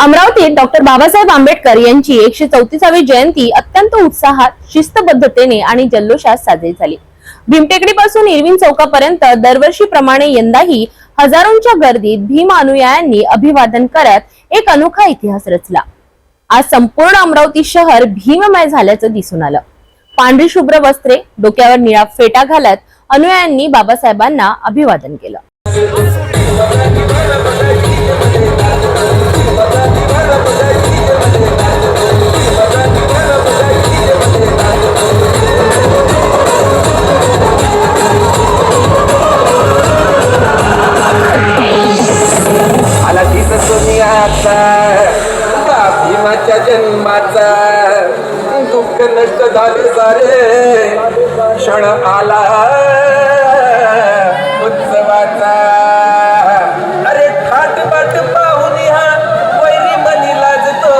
अमरावतीत डॉक्टर बाबासाहेब आंबेडकर यांची 134वी जयंती अत्यंत उत्साहात, शिस्तबद्धतेने आणि जल्लोषात साजरी झाली। भीमटेकडी पासून इरविन चौकापर्यंत दरवर्षीप्रमाणे यंदाही हजारोंच्या गर्दीत भीम अनुयायांनी अभिवादन करत एक अनोखा इतिहास रचला। आज संपूर्ण अमरावती शहर भीममय झाल्याचं दिसून आलं। पांढरी शुभ्र वस्त्रे, डोक्यावर निळा फेटा घालत अनुयायांनी बाबासाहेबांना अभिवादन केलं। भीमाच्या जन्माचा दुःख नष्ट झाले सारे, क्षण आला उत्सवाचा। अरे ठाटबाट पाहून हा वैरी मनी लाजतो।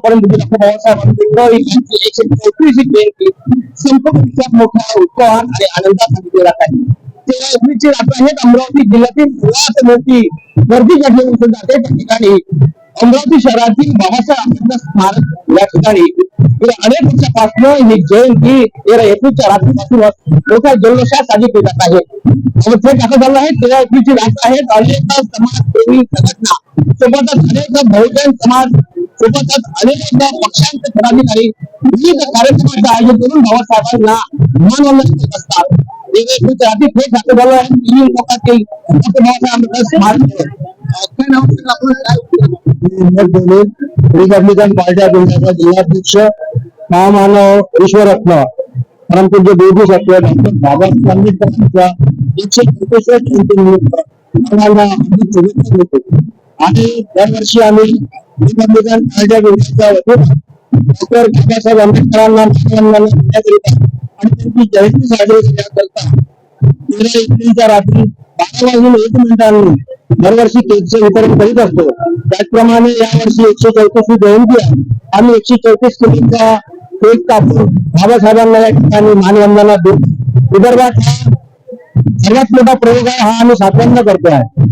परंतु डॉक्टर बाबासाहेब आंबेडकर यांची 134वी जयंती संपूर्ण मोठ्या उत्साहात आणि आनंदात साजरी जात आहे। 13 एप्रिलची रात्र आहेत अमरावती जिल्ह्यातील सर्वात मोठी गर्दी घडलेली दिसून जाते। त्या ठिकाणी अमरावती शहरातील बाबासाहेब आंबेडकर स्मारक या ठिकाणी गेल्या अनेक वर्षापासून ही जयंती 13 एप्रिलच्या रात्रीपासून मोठ्या जल्लोषात साजरी केली जात आहे। थेट असं झालं आहे 13 एप्रिलची रात्र आहे, अनेक समाजसेवी संघटना सोबतच अनेक बहुजन समाज सोबतच अनेक पक्षांचे पदाधिकारी विविध कार्यक्रमांचे आयोजन करून बाबासाहेबांना मानवंदना देत असतात। थेट असं झालं आहे लोकांतील डॉक्टर बाबासाहेब आंबेडकर स्मारक रिपब्लिकन पार्टी ऑफ इंडियाचा जिल्हाध्यक्ष महामानव ईश्वररत्न परमपूज्य बोधी सत्य डॉक्टर बाबासाहेब आंबेडकरांच्या 134व्या जयंतीनिमित्त आम्हाला शुभेच्छा देतो। आणि दरवर्षी आम्ही रिपब्लिकन पार्टी ऑफ इंडियाच्या वतीने डॉक्टर बाबासाहेब आंबेडकरांना मानवंदना देण्याकरिता आणि त्यांची जयंती साजरी करण्याकरिता 13 एप्रिलच्या रात्री 12:01 दरवर्षी केकचे वितरण करीत असतो। त्याचप्रमाणे यावर्षी 134वी जयंती आहे। आम्ही 134 किलोचा केक कापून बाबासाहेबांना या ठिकाणी मानवंदना देतो। विदर्भात हा सर्वात मोठा प्रयोग आहे, हा आम्ही 7व्यांदा करतो आहे।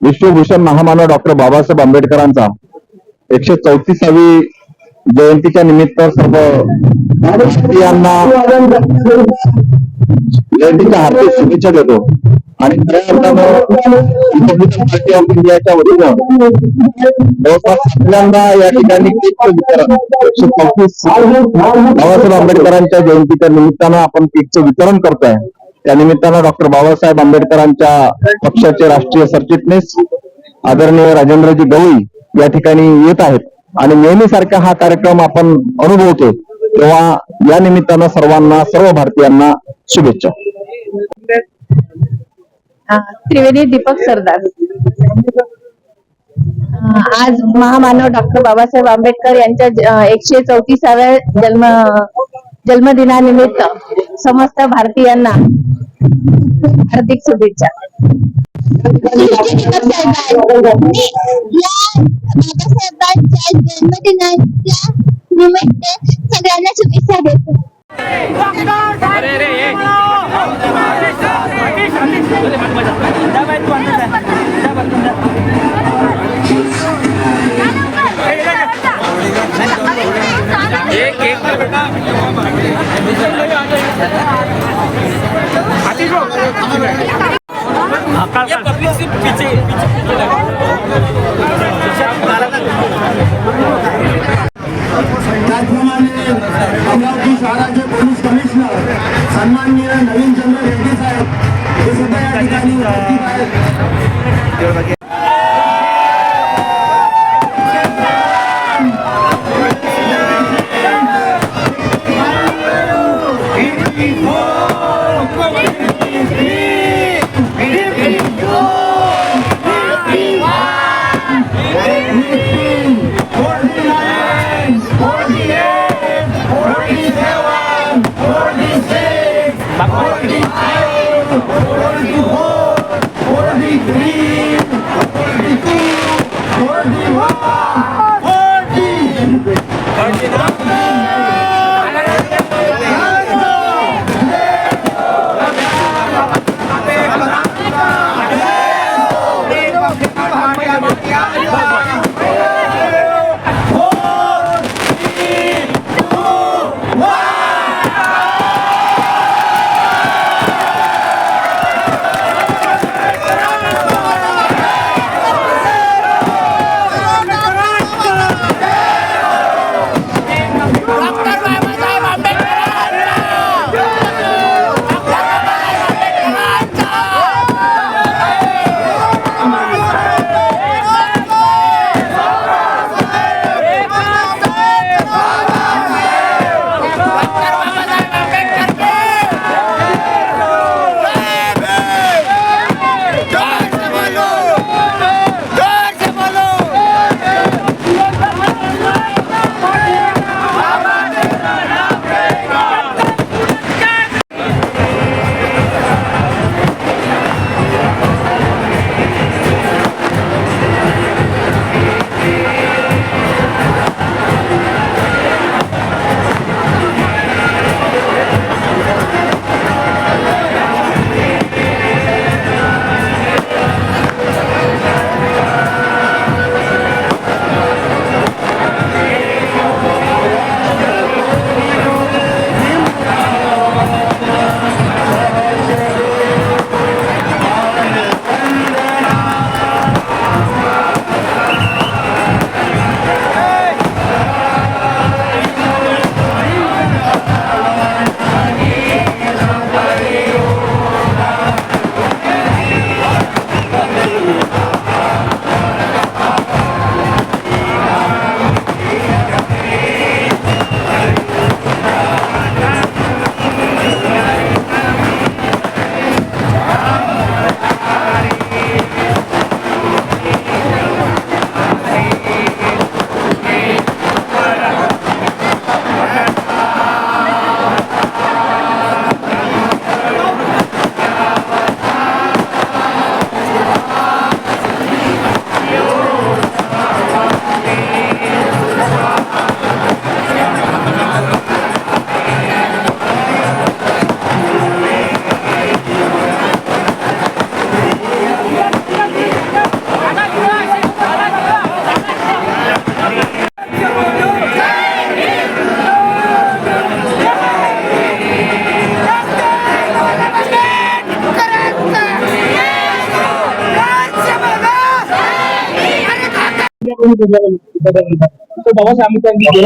विश्वभूषण महामानव डॉक्टर बाबासाहेब आंबेडकरांचा 134वी जयंतीच्या निमित्त सर्व भारतीयांना जयंतीच्या हार्दिक शुभेच्छा देतो। आणि खऱ्या अर्थानं रिपब्लिकन पार्टी ऑफ इंडियाच्या वतीनं जवळपास आपल्यांदा या ठिकाणी केकचं वितरण 134 बाबासाहेब आंबेडकरांच्या जयंतीच्या निमित्तानं आपण केकचं वितरण करतोय। त्या निमित्तानं डॉक्टर बाबासाहेब आंबेडकरांच्या पक्षाचे राष्ट्रीय सरचिटणीस आदरणीय राजेंद्रजी गवई या ठिकाणी येत आहेत आणि नेहमीसारखा हा कार्यक्रम आपण अनुभवतो, तेव्हा या निमित्तानं सर्वांना, सर्व भारतीयांना शुभेच्छा. त्रिवेदी दीपक सरदार. आज महामानव डॉक्टर बाबासाहेब आंबेडकर यांच्या 134व्या जन्मदिनानिमित्त समस्त भारतीयांना हार्दिक शुभेच्छा. बाबासाहेबांच्या जन्मदिनाच्या निमित्त सगळ्यांना शुभेच्छा देतो. त्याचप्रमाणे अमरावती शहराचे पोलीस कमिशनर सन्माननीय नवीनचंद्र रेड्डी साहेब हे सुद्धा या ठिकाणी उपस्थित आहेत.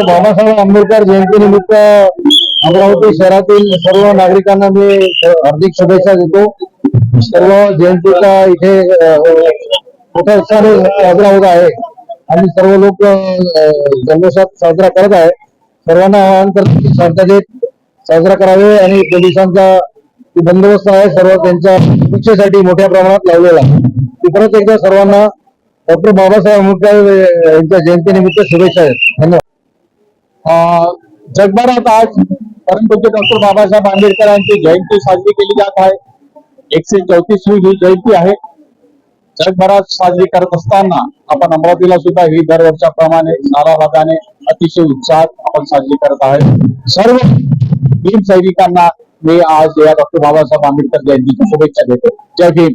बाबासाहेब आंबेडकर जयंतीनिमित्त अमरावती शहरातील सर्व नागरिकांना मी हार्दिक शुभेच्छा देतो. सर्व जयंतीचा इथे मोठ्या उत्साहाने साजरा होत आहे आणि सर्व लोक जल्लोषात साजरा करत आहे. सर्वांना आवाहन करतो की शांततेत साजरा करावे आणि पोलिसांचा जो बंदोबस्त आहे सर्व त्यांच्या सुरक्षेसाठी मोठ्या प्रमाणात लावलेला आहे. मी परत एकदा सर्वांना डॉक्टर बाबासाहेब आंबेडकर यांच्या जयंतीनिमित्त शुभेच्छा आहेत. धन्यवाद. जगभरात आज परमपूज्य डॉक्टर बाबासाहेब आंबेडकर यांची जयंती साजरी केली जात आहे. 134वी ही जयंती आहे. जगभरात साजरी करत असताना आपण अमरावतीला सुद्धा ही दरवर्षाप्रमाणे नाराबादाने अतिशय उत्साहात आपण साजरी करत आहे. सर्व भीम सैनिकांना मी आज या डॉक्टर बाबासाहेब आंबेडकर जयंतीची शुभेच्छा देतो. जय भीम.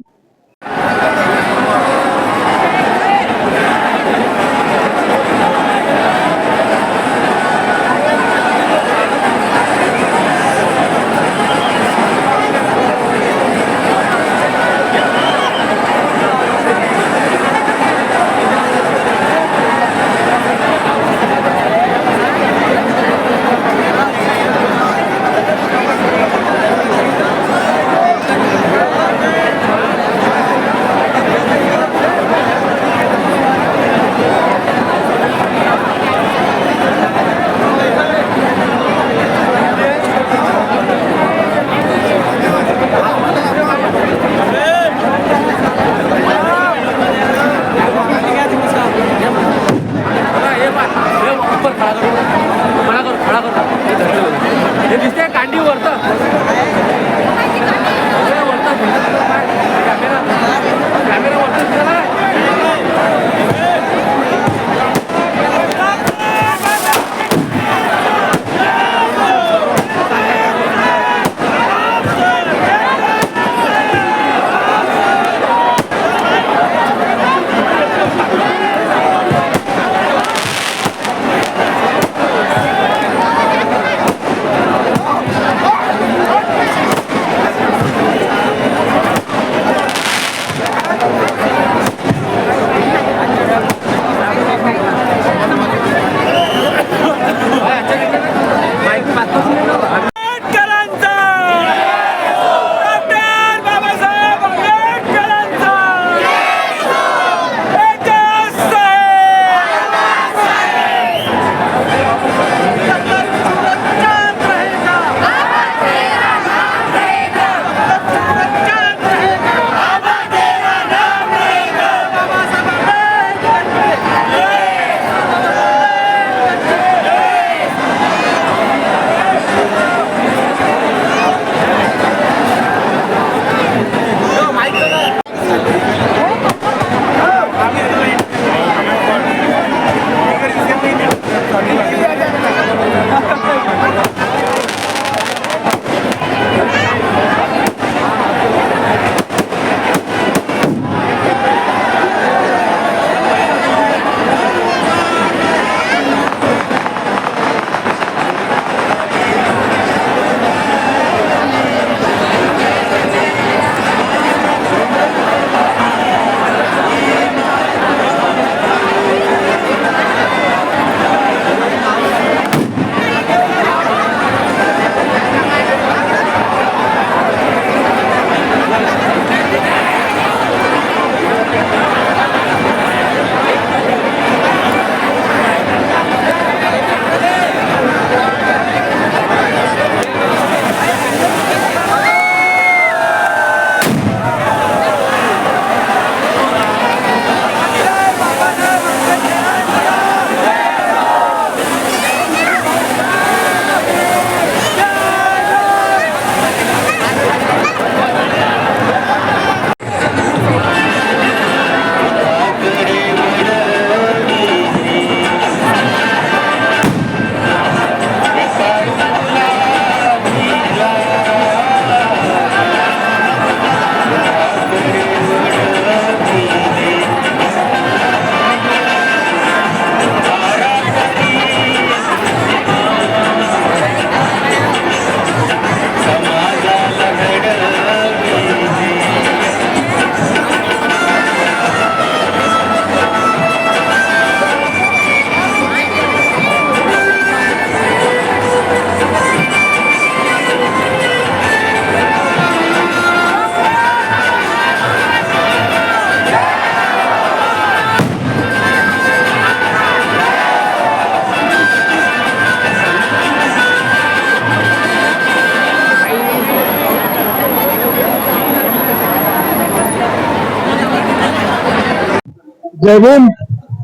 जय भीम.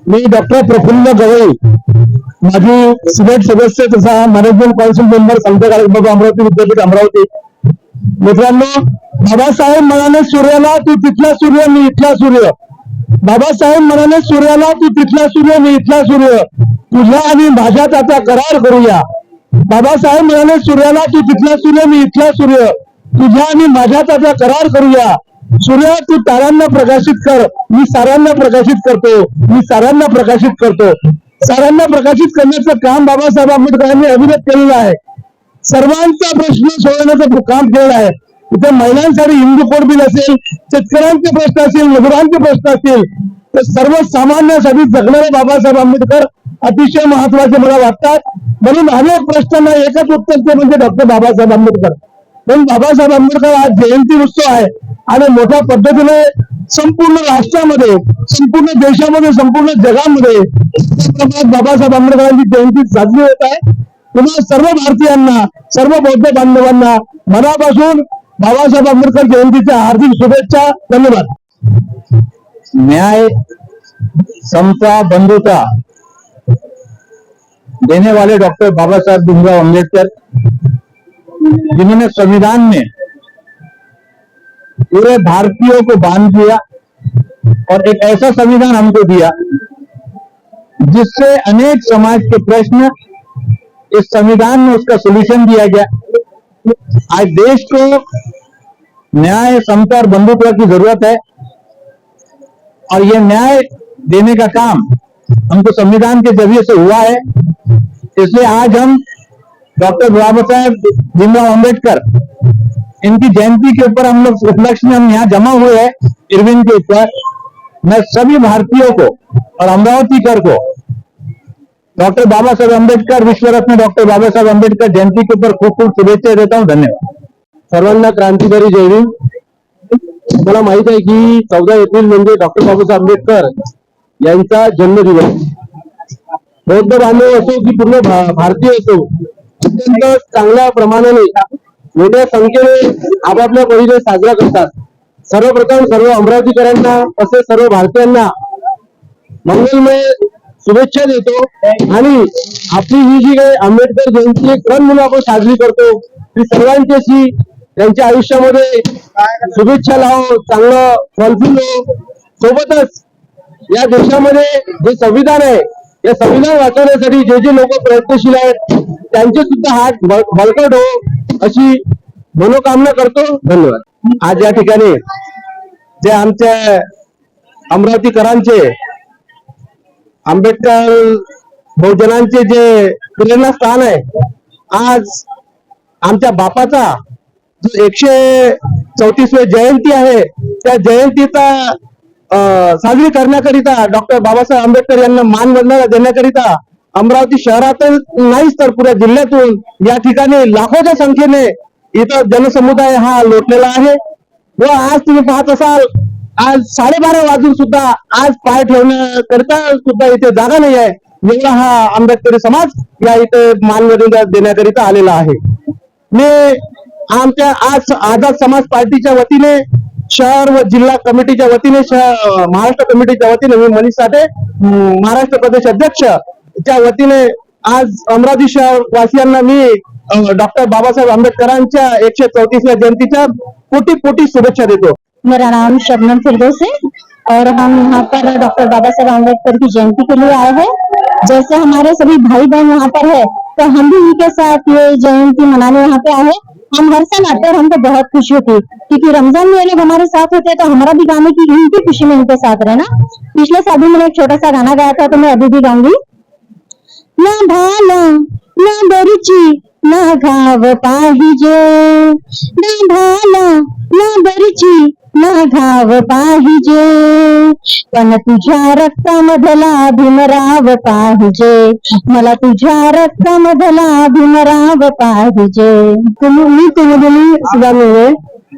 मी डॉक्टर प्रफुल्ल गवई, माजी सिनेट सदस्य तथा management council member Sant Baba Amravati विद्यापीठ अमरावती. मित्रांनो, बाबासाहेब म्हणाले सूर्याला तू तिथला सूर्य मी इथला सूर्य. बाबासाहेब म्हणाले सूर्याला तू तिथला सूर्य मी इथला सूर्य. तुझ्या आणि माझ्यात आता करार करूया. बाबासाहेब म्हणाले सूर्याला तू तिथला सूर्य मी इथला सूर्य. तुझ्या आणि माझ्यात आता करार करूया. सूर्य तू ताऱ्यांना प्रकाशित कर, मी साऱ्यांना प्रकाशित करतो. मी साऱ्यांना प्रकाशित करतो. साऱ्यांना प्रकाशित करण्याचं काम बाबासाहेब आंबेडकरांनी अभिनत केलेलं आहे. सर्वांचा प्रश्न सोडवण्याचं काम केलेलं आहे. इथे महिलांसाठी हिंदू कोड बिल असेल, शेतकऱ्यांचे प्रश्न असतील, मजुरांचे प्रश्न असतील, तर सर्वसामान्यांसाठी जगणारे बाबासाहेब आंबेडकर अतिशय महत्वाचे मला वाटतात. म्हणून अनेक प्रश्नांना एकच उत्तर ते म्हणजे डॉक्टर बाबासाहेब आंबेडकर. पण बाबासाहेब आंबेडकर आज जयंती उत्सव आहे आणि मोठ्या पद्धतीने संपूर्ण राष्ट्रामध्ये, संपूर्ण देशामध्ये, संपूर्ण जगामध्ये बाबासाहेब आंबेडकरांची जयंती साजरी होत आहे. तुम्हा सर्व भारतीयांना, सर्व बौद्ध बांधवांना मनापासून बाबासाहेब आंबेडकर जयंतीच्या हार्दिक शुभेच्छा. धन्यवाद. न्याय, समता, बंधुता देने वाले डॉक्टर बाबा साहब भीमराव अम्बेडकर, जिन्होंने संविधान में पूरे भारतीयों को बांध दिया और एक ऐसा संविधान हमको दिया जिससे अनेक समाज के प्रश्न इस संविधान में उसका सॉल्यूशन दिया गया. आज देश को न्याय, समता और बंधुत्व की जरूरत है और ये न्याय देने का काम हमको संविधान के जरिए से हुआ है. इसलिए आज हम डॉक्टर बाबा साहेब भीमराव अम्बेडकर इनकी जयंती के ऊपर हम लोग उपलक्ष्य में हम यहाँ जमा हुए हैं इरविन के ऊपर. मैं सभी भारतीयों को और अमरावतीकर को डॉक्टर बाबा साहेब अम्बेडकर, विश्व रत्न डॉक्टर बाबा साहेब अम्बेडकर जयंती के ऊपर खूप खूप शुभेच्छा देता हूँ. धन्यवाद. सर्वांना क्रांतिकारी जय भीम. मला माहित आहे की 14 एप्रिल म्हणजे डॉक्टर बाबासाहेब आंबेडकर यांचा जन्मदिवस. बौद्ध बांधव असो की पूर्ण भारतीय असो, अत्यंत चांगल्या प्रमाणाने मोठ्या संख्येने आपापल्या परीने साजरा करतात. सर्वप्रथम सर्व अमरावतीकरांना तसे सर्व भारतीयांना मंगलमय शुभेच्छा देतो. आणि आपली ही जी काही आंबेडकर जयंती एक क्रम म्हणून आपण साजरी करतो, ती सर्वांच्याशी त्यांच्या आयुष्यामध्ये शुभेच्छा लावो, चांगलं फलफूल हो. सोबतच या देशामध्ये जे संविधान आहे, या संविधान वाचवण्यासाठी जे जे लोक प्रयत्नशील आहेत त्यांचे सुद्धा हात बळकट हो अशी मनोकामना करतो. धन्यवाद. आज या ठिकाणी जे आमच्या अमरावतीकरांचे, आंबेडकर बहुजनांचे जे प्रेरणास्थान आहे, आज आमच्या बापाचा जो 134वी जयंती आहे, त्या जयंतीचा साजरी करण्याकरिता डॉक्टर बाबासाहेब आंबेडकर यांना मानवंदना देण्याकरिता अमरावती शहरातच नाहीच तर पुऱ्या जिल्ह्यातून या ठिकाणी लाखोच्या संख्येने इथं जनसमुदाय हा लोटलेला आहे. व आज तुम्ही पाहत असाल, आज 12:30 वाजून सुद्धा आज पाय ठेवण्याकरिता सुद्धा इथे जागा नाही आहे. एवढा हा आंबेडकरी समाज या इथे मानवंदना देण्याकरिता आलेला आहे. मी आमच्या आज आझाद समाज पार्टीच्या वतीने, शहर व जिल्हा कमिटीच्या वतीने, महाराष्ट्र कमिटीच्या वतीने मी मनीष साठे, महाराष्ट्र प्रदेश अध्यक्ष च्या वतीने आज अमरावती शहर वासियांना मी डॉक्टर बाबासाहेब आंबेडकरांच्या 134व्या जयंतीच्या कोटि कोटि शुभेच्छा देतो. मेरा नाम शबनम फिरदौस है और हम यहाँ पर डॉक्टर बाबा साहेब आम्बेडकर की जयंती के लिए आए हैं. जैसे हमारे सभी भाई बहन यहाँ पर है, तो हम भी इनके साथ ये जयंती मनाने यहाँ पे आए हैं. हम हर साल आते हैं और हमको बहुत खुशी होती है, क्योंकि रमजान में ये लोग हमारे साथ होते हैं, तो हमारा भी गाने की इनकी खुशी में इनके साथ रहना. पिछले साल भी मैंने एक छोटा सा गाना गाया था, तो मैं अभी भी गाऊंगी. ना भाला ना बरची ना घाव पाहिजे, ना भाला ना बरची ना घाव पाहिजे, पण तुझ्या रक्तामधला भीमराव पाहिजे, मला तुझ्या रक्तामधला भीमराव पाहिजे. मी तुम्ही सुद्धा मिळे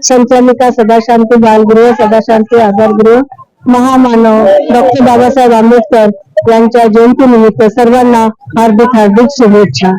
संचालिका सदाशांती बालगृह, सदाशांती आधारगृह, महामानव डॉक्टर बाबासाहेब आंबेडकर यांच्या जयंतीनिमित्त सर्वांना हार्दिक हार्दिक शुभेच्छा.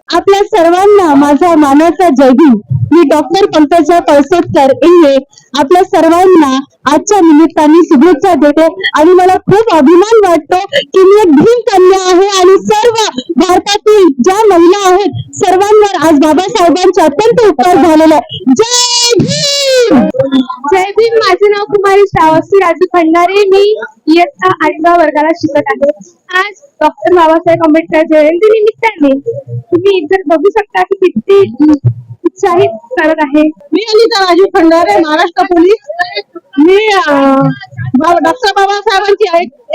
आपल्या सर्वांना माझा मानाचा जय भीम. मी डॉक्टर पंकजा कळसोदकर इंगे आपल्या सर्वांना आजच्या निमित्ताने शुभेच्छा देते आणि मला खूप अभिमान वाटतो की मी एक भीम कन्या आहे आणि सर्व भारतातील ज्या महिला आहेत सर्वांवर आज बाबासाहेबांचे अत्यंत उपकार झालेले आहे. जय भीम. जय भीम. माझे नाव कुमारी श्रावस्ती राजू खंडारे. मी इयत्ता 8व्या वर्गाला शिकत आहे. आज डॉक्टर बाबासाहेब आंबेडकर जयंती निमित्ताने तुम्ही इतर बघू शकता की किती उत्साहित करत आहे. मी अनिता राजू खंडारे, महाराष्ट्र पोलीस. मी डॉक्टर बाबासाहेबांची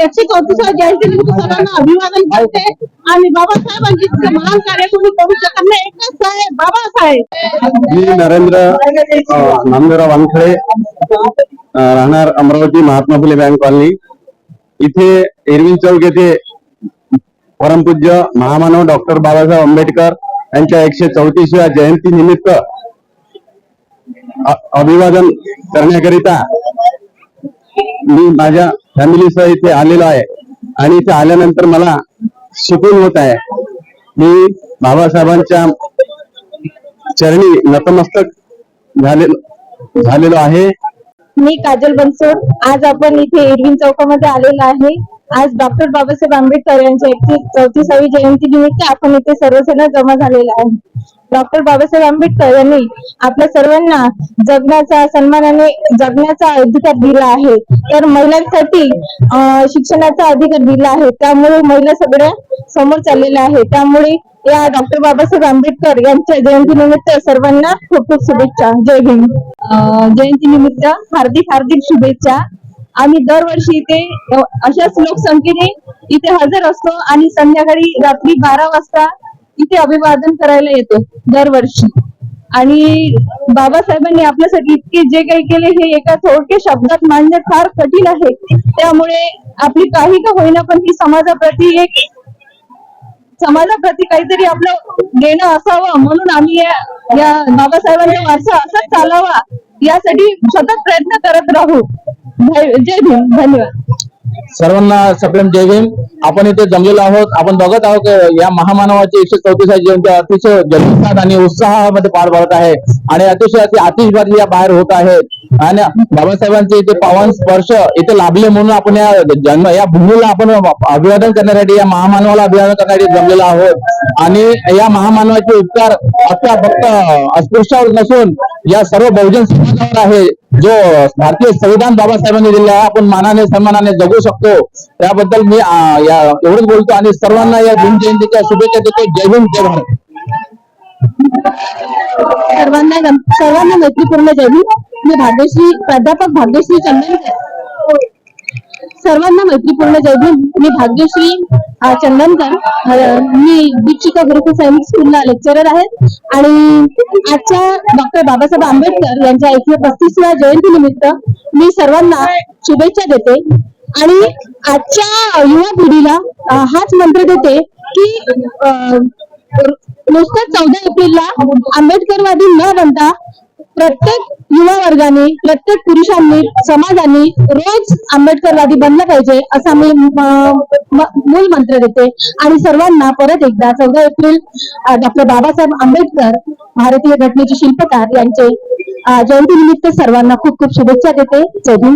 134 जयंती निमित्त सर्वांना अभिवादन करते आणि बाबासाहेबांची महान कार्य कोणी करू शकत नाही. एकच आहे बाबासाहेब. मी नरेंद्र नामदेवराव वानखडे, राहणार अमरावती, महात्मा फुले बँक कॉलनी. इथे एरविन चौक येथे परमपूज्य महामानव डॉक्टर बाबासाहेब आंबेडकर यांच्या 134व्या जयंती निमित्त अभिवादन करण्याकरिता मी माझ्या फॅमिलीसह इथे आलेलो आहे आणि इथे आल्यानंतर मला सुकून होत आहे. मी बाबासाहेबांच्या चरणी नतमस्तक झालेलो आहे. मी काजल बनसोड. आज आपण इथे एरविन चौकामध्ये आलेलो आहे. आज डॉक्टर बाबासाहेब आंबेडकर यांच्या 134वी जयंती निमित्त आपण इथे सर्वजण जमा झालेला आहे. डॉक्टर बाबासाहेब आंबेडकर यांनी आपल्या सर्वांना जगण्याचा सन्मानाने जगण्याचा अधिकार दिला आहे. तर महिलांसाठी शिक्षणाचा अधिकार दिला आहे. त्यामुळे महिला सगळ्या समोर चाललेल्या आहे. त्यामुळे या डॉक्टर बाबासाहेब आंबेडकर यांच्या जयंती निमित्त सर्वांना खूप खूप शुभेच्छा. जय भीम. जयंती निमित्त हार्दिक हार्दिक शुभेच्छा. आम्ही दरवर्षी इथे अशाच लोकसंख्येने इथे हजर असतो आणि संध्याकाळी रात्री 12 वाजता इथे अभिवादन करायला येतो दरवर्षी. आणि बाबासाहेबांनी आपल्यासाठी इतके जे काही केले हे एका थोडक्या शब्दात मांडणे फार कठीण आहे. त्यामुळे आपली काही का होईना पण ही समाजाप्रती काहीतरी आपलं देणं असावं म्हणून आम्ही या बाबासाहेबांचा वारसा असाच चालावा यासाठी सतत प्रयत्न करत राहू. जय भीम. धन्यवाद. सर्वांना सप्रेम जय भीम. आपण इथे जमलेलो आहोत. आपण बघत आहोत या महामानवाची 134वी जयंती अतिशय जल्लोषात आणि उत्साहामध्ये पार पडत आहे आणि अतिशय आतिषबाजी या बाहेर होत आहेत आणि बाबासाहेबांचे इथे पावन स्पर्श इथे लाभले म्हणून आपण या भूमीला आपण अभिवादन करण्यासाठी या महामानवाला अभिवादन करण्यासाठी जमलेलो आहोत. आणि या महामानवाचे उपकार आता फक्त अस्पृश्यावर नसून या सर्व बहुजन समाजावर आहे जो भारतीय संविधान बाबासाहेबांनी दिले आहे. आपण मानाने सन्मानाने जगू शकतो. त्याबद्दल मी एवढंच बोलतो आणि सर्वांना या भीम जयंतीच्या शुभेच्छा देतो. जय भीम. जय भारत. सर्वांना मैत्रीपूर्ण जय भीम. मी प्राध्यापक भाग्यश्री चंदनकर. सर्वांना मैत्रीपूर्ण जय भीम. मी भाग्यश्री चंदनकर. मी दीक्षिका गुरुकुल सैनिक स्कूलला लेक्चरर आहे आणि आजच्या डॉक्टर बाबासाहेब आंबेडकर यांच्या 135व्या जयंती निमित्त मी सर्वांना शुभेच्छा देते आणि आजच्या युवा पिढीला हाच मंत्र देते की नुसतं 14 एप्रिलला आंबेडकरवादी न बनता प्रत्येक युवा वर्गाने प्रत्येक पुरुषांनी समाजाने रोज आंबेडकरवादी बनलं पाहिजे असा मी मूल मंत्र देते आणि सर्वांना परत एकदा 14 एप्रिल डॉक्टर बाबासाहेब आंबेडकर भारतीय घटनेचे शिल्पकार यांचे जयंती निमित्त सर्वांना खूप खूप शुभेच्छा देते. जय भीम.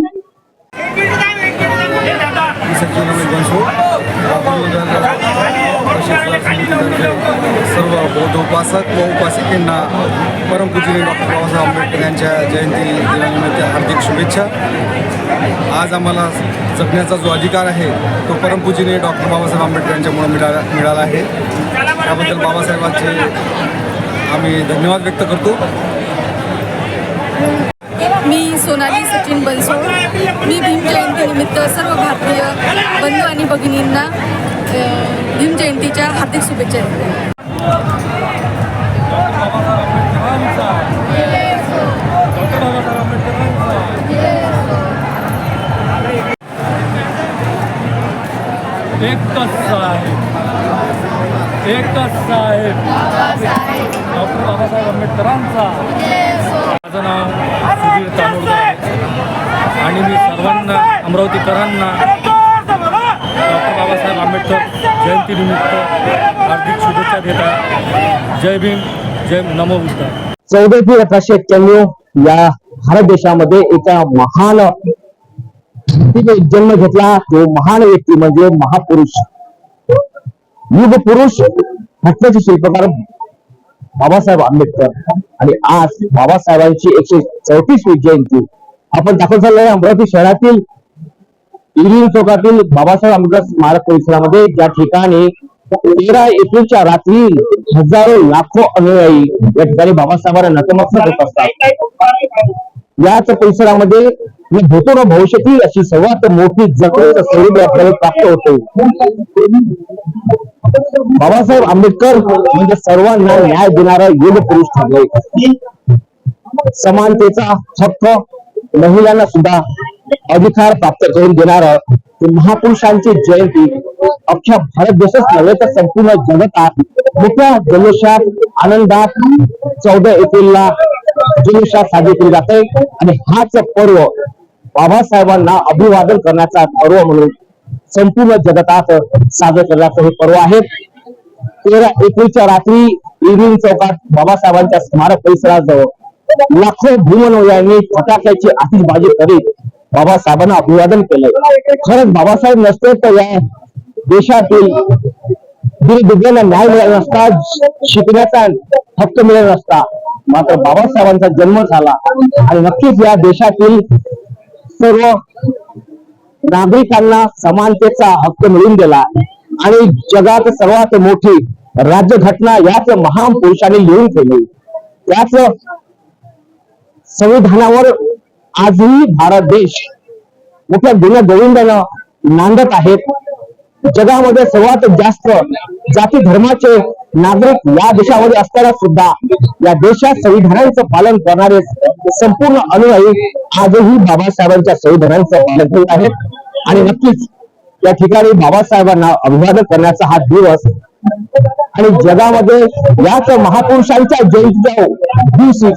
सर्व बौद्ध उपासक व उपासिकेंना परमपूज्य डॉक्टर बाबासाहेब आंबेडकर यांच्या जयंती दिनानिमित्त हार्दिक शुभेच्छा. आज आम्हाला जगण्याचा जो अधिकार आहे तो परमपूज्य डॉक्टर बाबासाहेब आंबेडकर यांच्यामुळे मिळाला आहे. त्याबद्दल बाबासाहेबांचे आम्ही धन्यवाद व्यक्त करतो. मी सोनाली सचिन बनसोड. मी भीम जयंतीनिमित्त सर्व भारतीय बंधू आणि भगिनींना भीम जयंतीच्या हार्दिक शुभेच्छा देते. एकच साहेब डॉक्टर बाबासाहेब आंबेडकरांचा. माझं नाव सुधीर तानोडकर आहे आणि मी सर्वांना अमरावतीकरांना डॉक्टर बाबासाहेब आंबेडकर जयंतीनिमित्त हार्दिक शुभेच्छा देत आहे. जय भीम, जय नमो बुद्ध. 14 एप्रिल 1891 या भारत देशामध्ये एका महान व्यक्तीने जन्म घेतला. तो महान व्यक्ती म्हणजे महापुरुष, युग पुरुष, घटनेचे शिल्पकार बाबासाहेब आंबेडकर. आणि आज बाबासाहेबांची 134वी जयंती आपण दाखल झालेल्या अमरावती शहरातील इरविन चौकातील बाबासाहेब आंबेडकर स्मारक परिसरामध्ये, ज्या ठिकाणी 13 एप्रिलच्या रात्री हजारो लाखो अनुयायी या ठिकाणी बाबासाहेबांना नतमस्तक होत असतात. याच परिसरामध्ये भूतो न भविष्यती अशी सर्वात मोठी जत्रेचं स्वरूप आपल्याला प्राप्त होते. बाबासाहेब आंबेडकर म्हणजे सर्वांना न्याय देणारा युग पुरुष ठरले. समानतेचा हक्क, महिलांना सुद्धा अधिकार प्राप्त करून देणारं महापुरुषांची जयंती अख्ख्या भारत देशच नव्हे तर संपूर्ण जगतात मोठ्या जल्लोषात, आनंदात 14 एप्रिलला जल्लोषात साजरी केली जाते. आणि हाच पर्व बाबासाहेबांना अभिवादन करण्याचा पर्व म्हणून संपूर्ण जगतात साजरं करण्याचं हे पर्व आहे. 13 एप्रिलच्या रात्री इरविन चौकात बाबासाहेबांच्या स्मारक परिसराजवळ लाखो भीमनुयायांनी फटाक्याची आतिषबाजी करीत बाबासाहेबांना अभिवादन केलं. खरंच बाबासाहेब नसते तर या देशातील दिव्यांना न्याय मिळाला नसता, शिकण्याचा हक्क मिळाला नसता. मात्र बाबासाहेबांचा जन्म झाला आणि नक्कीच या देशातील सर्व नागरिकांना समानतेचा हक्क मिळून गेला. आणि जगात सर्वात मोठी राज्यघटना याच महान पुरुषांनी लिहून ठेवली. त्याच संविधानावर आजही भारत देश मोठ्या गुण्यागोविंदानं नांदत आहेत. जगामध्ये सर्वात जास्त जाती धर्माचे नागरिक या देशामध्ये असताना सुद्धा या देशात संविधानाचं पालन करणारे संपूर्ण अनुयायी आजही बाबासाहेबांच्या संविधानाचं पालन करीत आहेत. आणि नक्कीच या ठिकाणी बाबासाहेबांना अभिवादन करण्याचा हा दिवस आणि जगामध्ये याच महापुरुषांच्या जयंतीच्या दिवशी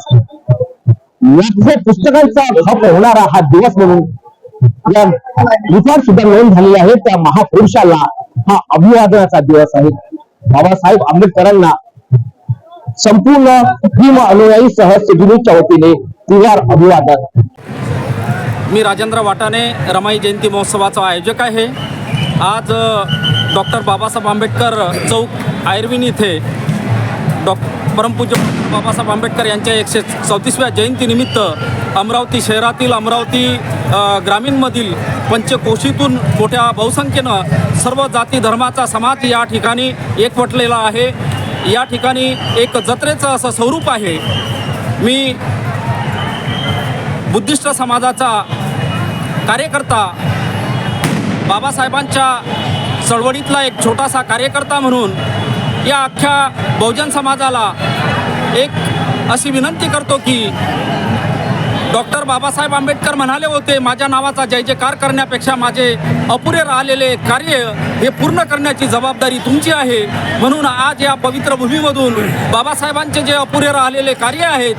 लाखो पुस्तकांचा खप होणारा हा दिवस म्हणून या लिखाण सुद्धा नोंद झालेली आहे. त्या महापुरुषाला हा अभिवादनाचा दिवस आहे. बाबासाहेब आंबेडकरांना संपूर्ण भीम अनुयायी सह सिद्धीच्या वतीने तिवार अभिवादन. मी राजेंद्र वाटाणे, रमाई जयंती महोत्सवाचा आयोजक आहे. आज डॉक्टर बाबासाहेब आंबेडकर चौक आयर्विन इथे परमपूज्य बाबासाहेब आंबेडकर यांच्या 134व्या जयंतीनिमित्त अमरावती शहरातील, अमरावती ग्रामीणमधील पंचकोशीतून मोठ्या बहुसंख्येनं सर्व जाती धर्माचा समाज या ठिकाणी एकवटलेला आहे. या ठिकाणी एक जत्रेचं असं स्वरूप आहे. मी बुद्धिस्ट समाजाचा कार्यकर्ता, बाबासाहेबांच्या चळवळीतला एक छोटासा कार्यकर्ता म्हणून या अख्ख्या बहुजन समाजाला एक अशी विनंती करतो की डॉक्टर बाबासाहेब आंबेडकर म्हणाले होते, माझ्या नावाचा जय जयकार करण्यापेक्षा माझे अपुरे राहिलेले कार्य हे पूर्ण करण्याची जबाबदारी तुमची आहे. म्हणून आज या पवित्र भूमीमधून बाबासाहेबांचे जे अपुरे राहिलेले कार्य आहेत,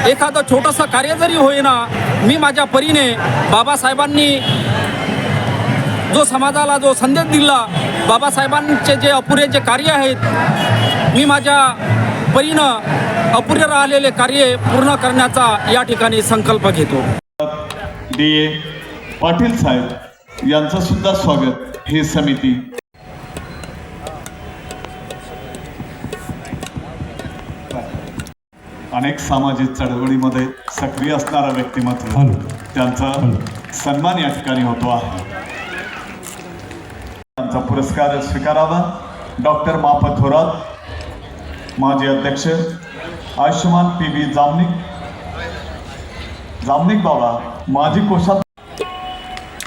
एखादं छोटंसं कार्य जरी होईना, मी माझ्या परीने बाबासाहेबांनी जो समाजाला जो संदेश दिला, बाबासाहेबांचे जे अपुरे जे कार्य आहेत, मी माझ्या परीनं अपुरे राहिलेले कार्य पूर्ण करण्याचा या ठिकाणी संकल्प घेतो. डी.ए. पाटील साहेब यांचं सुद्धा स्वागत ही समिती. अनेक सामाजिक चळवळीमध्ये सक्रिय असणारा व्यक्तिमत्व, त्यांचा सन्मान या ठिकाणी होतो आहे. त्यांचा पुरस्कार स्वीकारावा. डॉक्टर मापा थोरात, माजी अध्यक्ष, आयुष्यमान पी.बी. जामनिक बाबा, माजी कोषात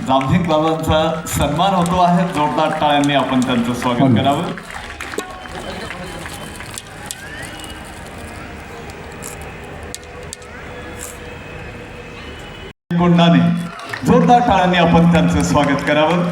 जामनिक बाबांचा सन्मान होतो आहे. जोरदार टाळ्यांनी आपण त्यांचं स्वागत करावं. कोंडाने जोरदार टाळ्यांनी आपण त्यांचं स्वागत करावं.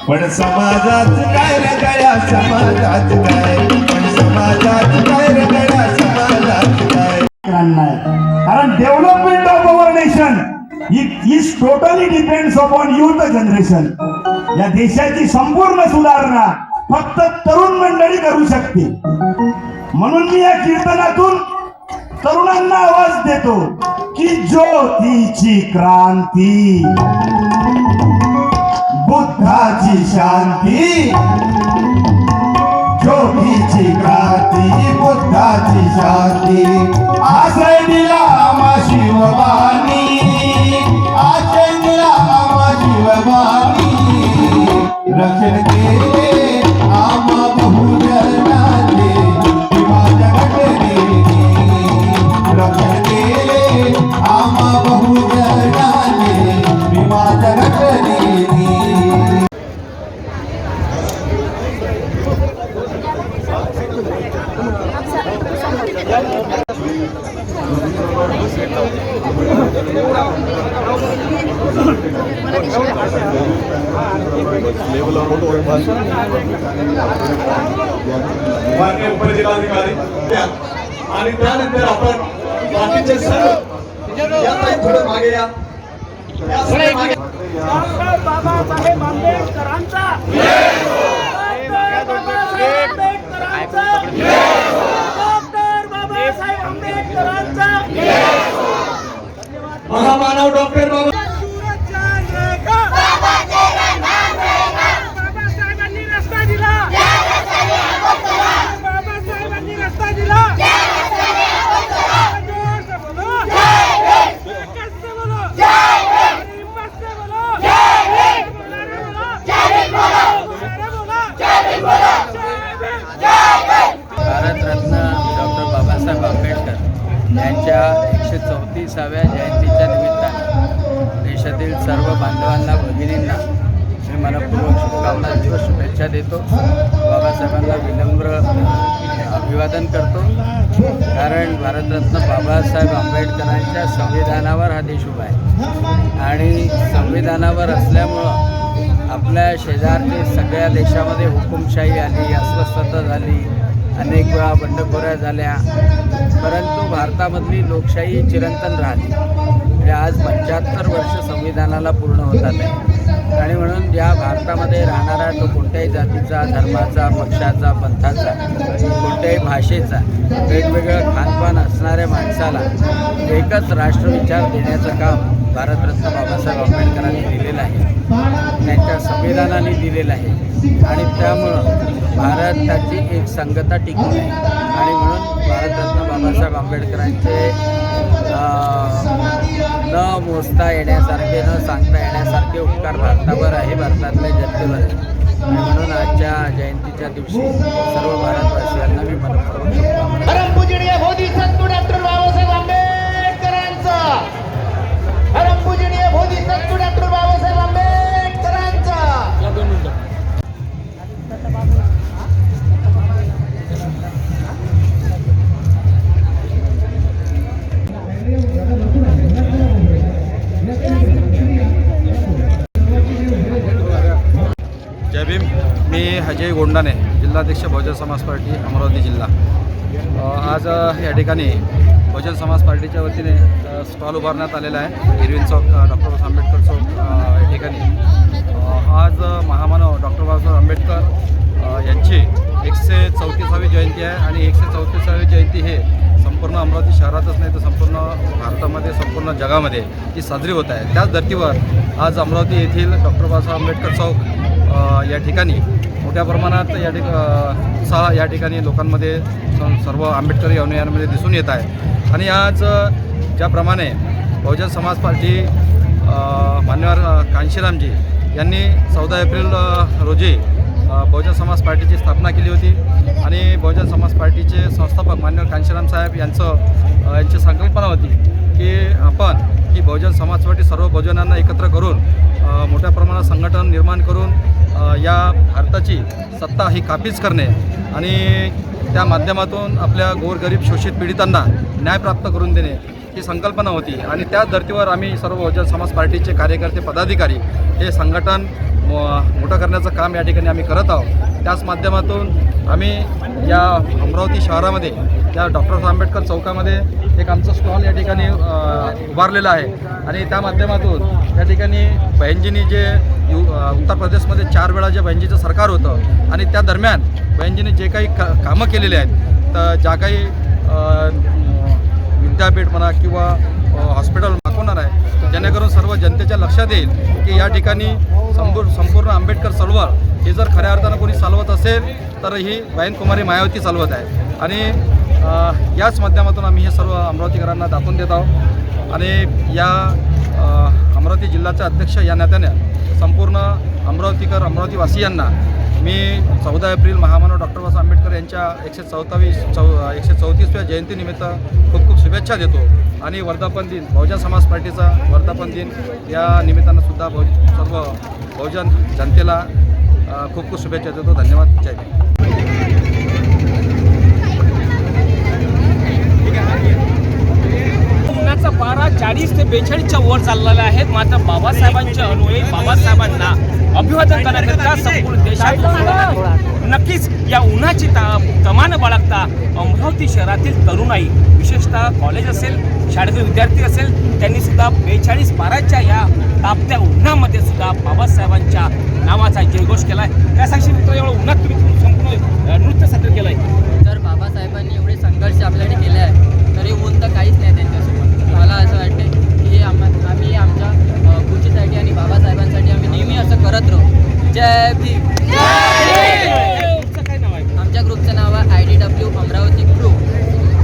पण समाजात काय रे गड्या, समाजात काय, पण समाजात काय रे गड्या, समाजात काय नाही. कारण development of our nation is totally depends upon youth generation. या देशाची संपूर्ण सुधारणा फक्त तरुण मंडळी करू शकते. म्हणून मी या कीर्तनातून तरुणांना आवाज देतो की ज्योतीची क्रांती, बुद्धाची शांती, ज्योतीची क्रांती, बुद्धाची शांती. आश्रय दिला आम्हा शिवबानी, आश्रय दिला आम्हा शिवबानी, रक्षण केले आम्हा बहुजनाचे, विभाजन घटनेने रक्षण केले आम्हा बहुजनाचे, विभाजन घटनेने. माननीय उपजिल्हाधिकारी आणि त्यानंतर आपण बाकीचे सर्व या थोडं मागे या. डॉक्टर बाबासाहेब आंबेडकरांचा महामानव डॉक्टर बाबा बाबासाहेबांनी रस्ता दिला, बाबासाहेबांनी रस्ता दिला. भारतरत्न डॉक्टर बाबासाहेब आंबेडकर यांच्या 134व्या जयंतीच्या निमित्ताने देशातील सर्व बांधवांना, भगिनींना मी मनपूर्वक शुभकामना व शुभेच्छा देतो. बाबासाहेबांना विनम्र अभिवादन करतो. कारण भारतरत्न बाबासाहेब आंबेडकरांच्या संविधानावर हा देश उभा आहे आणि संविधानावर असल्यामुळं आपल्या शेजारचे सगळ्या देशामध्ये हुकुमशाही आली, अस्वस्थता झाली, अनेक वेळा बंडखोऱ्या झाल्या, परंतु भारतामधली लोकशाही चिरंतन राहिली. म्हणजे आज 75 वर्ष संविधानाला पूर्ण होतात आहे आणि म्हणून या भारतामध्ये राहणारा तो कोणत्याही जातीचा, धर्माचा, पक्षाचा, पंथाचा, कोणत्याही भाषेचा, वेगवेगळं खानपान असणाऱ्या माणसाला एकच राष्ट्रविचार देण्याचं काम भारतरत्न बाबासाहेब आंबेडकरांनी दिलेलं आहे, त्यांच्या संविधानाने दिलेलं आहे आणि त्यामुळं भारताची एक संगता टिकून आहे आणि म्हणून भारतरत्न बाबासाहेब आंबेडकरांचे न मोजता येण्यासारखे, न सांगता येण्यासारखे उपकार भारतावर आहे, भारतातल्या जनतेवर आहे. म्हणून आजच्या जयंतीच्या दिवशी सर्व भारतवासियांना मी मनपूर्वक शुभकामना. परमपूजनीय बोधिसत्व डॉक्टर बाबासाहेब आंबेडकरांचा, परमपूजनीय बोधिसत्व डॉक्टर बाबासाहेब आंबेडकरांचा. जय भीम. मी अजय गोंडाने, जिल्हाध्यक्ष बहुजन समाज पार्टी अमरावती जिल्हा. आज या ठिकाणी बहुजन समाज पार्टीच्या वतीने स्टॉल उभारण्यात आलेला आहे. इरविन चौक, डॉक्टर बाबासाहेब आंबेडकर चौक या ठिकाणी. आज महामानव डॉक्टर बाबासाहेब आंबेडकर यांची 134वी जयंती आहे आणि 134वी जयंती हे संपूर्ण अमरावती शहरातच नाही तर संपूर्ण भारतामध्ये, संपूर्ण जगामध्ये ही साजरी होत आहे. त्याच धर्तीवर आज अमरावती येथील डॉक्टर बाबासाहेब आंबेडकर चौक या ठिकाणी मोठ्या प्रमाणात उत्साह या ठिकाणी लोकांमध्ये, सर्व आंबेडकरी अनुयायांमध्ये दिसून येत आहे. आणि आज ज्याप्रमाणे बहुजन समाज पार्टी मान्यवर कांशीरामजी यांनी 14 एप्रिल रोजी बहुजन समाज पार्टीची स्थापना केली होती आणि बहुजन समाज पार्टीचे संस्थापक मान्यवर कांशीराम साहेब यांची संकल्पना होती की आपण ही बहुजन समाज पार्टी सर्व बहुजनांना एकत्र करून मोठ्या प्रमाणात संघटन निर्माण करून या भारताची सत्ता ही काबीज करणे आणि त्या माध्यमातून आपल्या गोरगरीब शोषित पीडितांना न्याय प्राप्त करून देणे ही संकल्पना होती आणि त्या धर्तीवर आम्ही सर्व बहुजन समाज पार्टीचे कार्यकर्ते पदाधिकारी हे संघटन मोठं करण्याचं काम या ठिकाणी आम्ही करत आहोत. त्याच माध्यमातून आम्ही या अमरावती शहरामध्ये या डॉक्टर आंबेडकर चौकामध्ये एक आमचं स्टॉल या ठिकाणी उभारलेलं आहे आणि त्या माध्यमातून या ठिकाणी बहिणजींनी जे उत्तर प्रदेशमध्ये 4 वेळा जे बहिणजीचं सरकार होतं आणि त्या दरम्यान बहिणजींनी जे काही कामं केलेले आहेत तर ज्या काही विद्यापीठ म्हणा किंवा हॉस्पिटल दाखवणार आहे जेणेकरून सर्व जनतेच्या लक्षात येईल की या ठिकाणी संपूर्ण आंबेडकर चळवळ ही जर खऱ्या अर्थानं कोणी चालवत असेल तर ही बहीण कुमारी मायावती चालवत आहे आणि याच माध्यमातून आम्ही हे सर्व अमरावतीकरांना दाखवून देत आहोत. आणि या अमरावती जिल्ह्याचे अध्यक्ष या नात्याने संपूर्ण अमरावतीवासियांना मी 14 एप्रिल महामानव डॉक्टर बाबासाहेब आंबेडकर यांच्या 134व्या जयंतीनिमित्त खूप खूप शुभेच्छा देतो आणि वर्धापन दिन बहुजन समाज पार्टीचा वर्धापन दिन या निमित्तानं सुद्धा सर्व बहुजन जनतेला खूप खूप शुभेच्छा देतो. धन्यवाद. जय हिंद. उन्हाचा पारा 40 ते 42च्या वर चाललेला आहे. मात्र बाबासाहेबांच्या अन्वये बाबासाहेबांना अभिवादन करण्याकरिता संपूर्ण देशात नक्कीच या उन्हाची तमान बाळगता अमरावती शहरातील तरुणाई विशेषतः कॉलेज असेल शाळेतील विद्यार्थी असेल त्यांनी सुद्धा 42 पाराच्या या तापत्या उन्हामध्ये सुद्धा बाबासाहेबांच्या नावाचा जयघोष केला आहे. त्यासाठी मित्र एवढं उन्हात तुम्ही संपूर्ण नृत्य सादर केलं आहे. जर बाबासाहेबांनी एवढे संघर्ष आपल्याकडे केले आहे तरी ऊन तर काहीच नाही त्यांच्यासोबत. मला असं वाटतं की आम्ही आमच्या खुशीसाठी आणि बाबासाहेबांसाठी आम्ही नेहमी असं करत राहू. जय भीम. काय नाव आहे? आमच्या ग्रुपचं नाव आहे IDW अमरावती ग्रुप.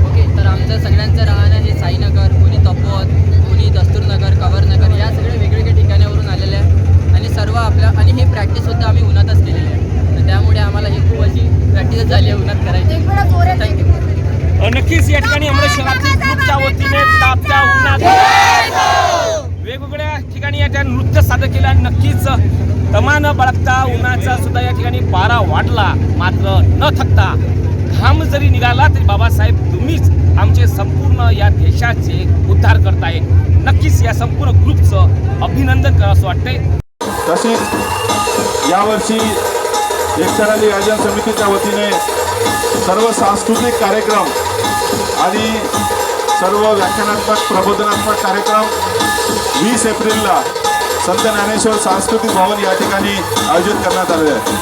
ओके, तर आमचं सगळ्यांचं राहणं हे साईनगर, कोणी तपोवत, कोणी दस्तूरनगर, कवरनगर या सगळे वेगवेगळ्या ठिकाणावरून आलेले आहे आणि सर्व आणि हे प्रॅक्टिससुद्धा आम्ही उन्हातच केलेली आहे. तर त्यामुळे आम्हाला ही खूप अशी प्रॅक्टिस झाली आहे उन्हात करायची. थँक्यू. नक्कीच या ठिकाणी अमरावती शहरातील ग्रुपच्या वतीने तापत्या उन्हात वेगवेगळ्या ठिकाणी या ठिकाणी नृत्य सादर केलं आणि नक्कीच तमान बाळगता उन्हाचा सुद्धा या ठिकाणी पारा वाढला. मात्र न थकता घाम जरी निघाला तरी बाबासाहेब तुम्हीच आमचे संपूर्ण या देशाचे उद्धार करताय. नक्कीच या संपूर्ण ग्रुपचं अभिनंदन करा असं वाटतंय. तसेच यावर्षी एकताराली आयोजन समितीच्या वतीने सर्व सांस्कृतिक कार्यक्रम आणि सर्व व्याख्यानात्मक प्रबोधनात्मक कार्यक्रम 20 एप्रिलला संत ज्ञानेश्वर सांस्कृतिक भवन या ठिकाणी आयोजित करण्यात आले आहे.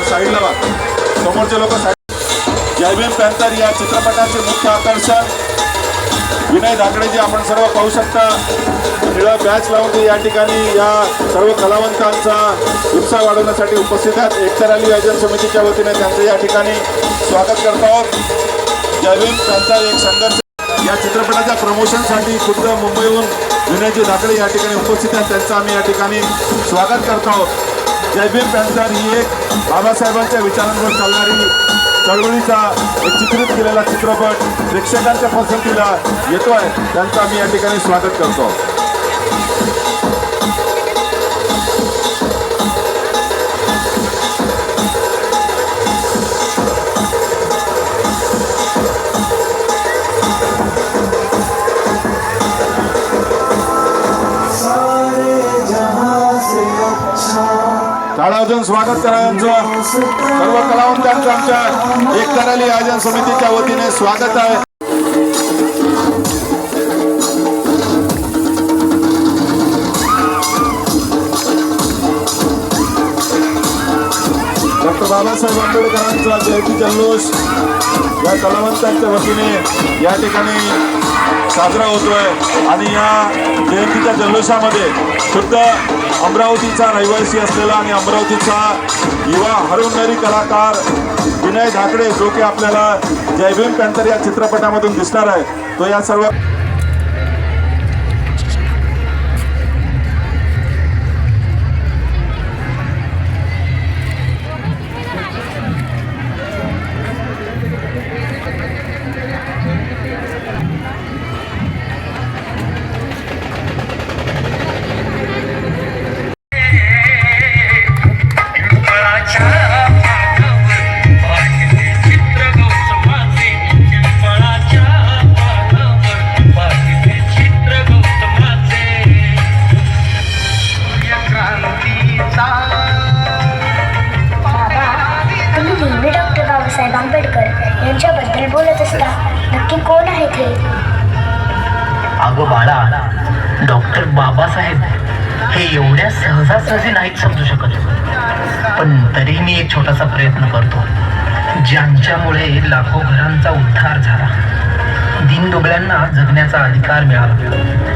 साईडला बघ, समोरचे लोक जय भीम पॅन्थर या चित्रपटाचे मुख्य आकर्षण विनय धाकडे जे आपण सर्व पाहू शकता. निळा बॅच लावून ते या ठिकाणी या सर्व कलावंतांचा उत्साह वाढवण्यासाठी उपस्थित आहेत. एकताराली आयोजन समितीच्या वतीने त्यांचं या ठिकाणी स्वागत करत आहोत. जय भीम पॅन्थर एक संघर्ष या चित्रपटाच्या प्रमोशनसाठी खुद्द मुंबईहून विनयजी धाकडे या ठिकाणी उपस्थित आहेत. त्यांचं आम्ही या ठिकाणी स्वागत करत आहोत. जय भीम पॅन्थर ही एक बाबासाहेबांच्या विचारांवर चालणारी चळवळीचा एक चित्रित केलेला चित्रपट प्रेक्षकांच्या पसंतीला येतोय. त्यांचं आम्ही या ठिकाणी स्वागत करतो. स्वागत करायचं. सर्व कलावंतांचं आमच्या एक कराली आयोजन समितीच्या वतीने स्वागत आहे. डॉक्टर बाबासाहेब आंबेडकरांचा जयंती जल्लोष या कलावंतांच्या वतीने या ठिकाणी साजरा होतोय आणि या जयंतीच्या जल्लोषामध्ये खुद्द अमरावतीचा रहिवासी असलेला आणि अमरावतीचा युवा हरवणारी कलाकार विनय धाकडे जो की आपल्याला जय भीम पॅन्थर या चित्रपटामधून दिसणार आहे, तो या सर्व डॉक्टर बाबासाहेब आंबेडकर यांच्याबद्दल बोलत असता नक्की कोण आहेत हे? अगं बाळा, डॉक्टर बाबासाहेब हे एवढ्या सहजासहजी नाहीत समजू शकत, पण तरीही मी एक छोटासा प्रयत्न करतो. ज्यांच्यामुळे लाखो घरांचा उद्धार झाला, दीनदुबळ्यांना जगण्याचा अधिकार मिळाला.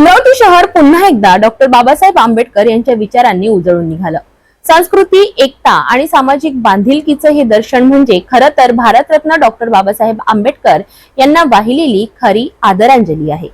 अमरावती शहर पुन्हा एकदा डॉक्टर बाबासाहेब आंबेडकर यांच्या विचारांनी उजळून निघालं. संस्कृती, एकता आणि सामाजिक बांधिलकीचं हे दर्शन म्हणजे खरं तर भारतरत्न डॉक्टर बाबासाहेब आंबेडकर यांना वाहिलेली खरी आदरांजली आहे.